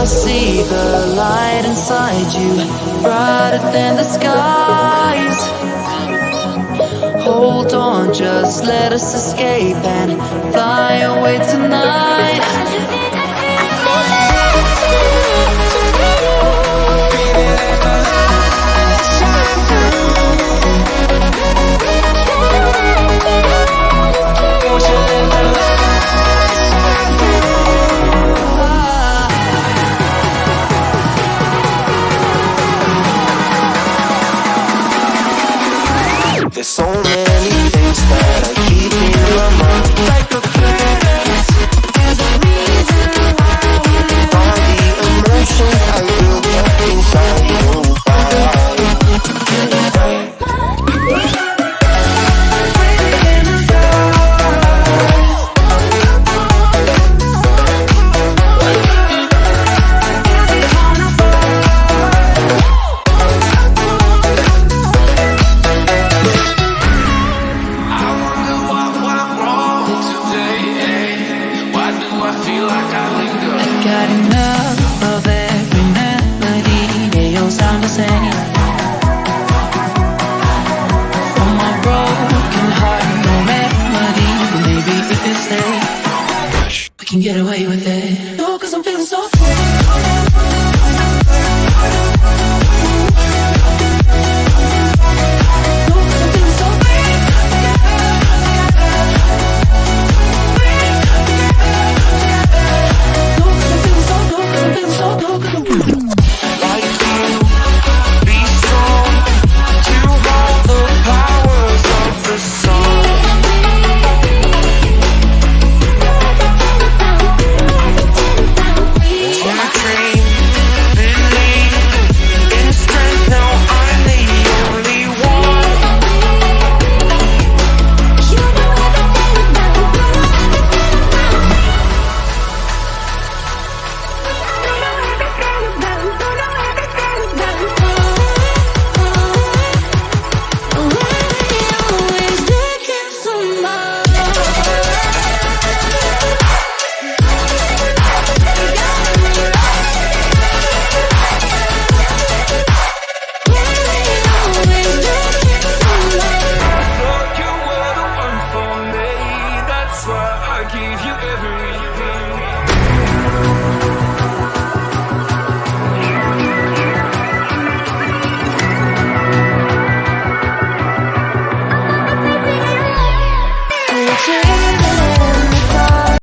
I see the light inside you, brighter than the skies. Hold on, just let us escape and fly away tonight. There's so many things that I keep in my mind, like a past. There's a reason why all the emotions I built up inside you. Got enough of every melody, they all sound the same. From my broken heart, no remedy. Maybe if you stay, we can get away with it. No, 'cause I'm feeling so free. Change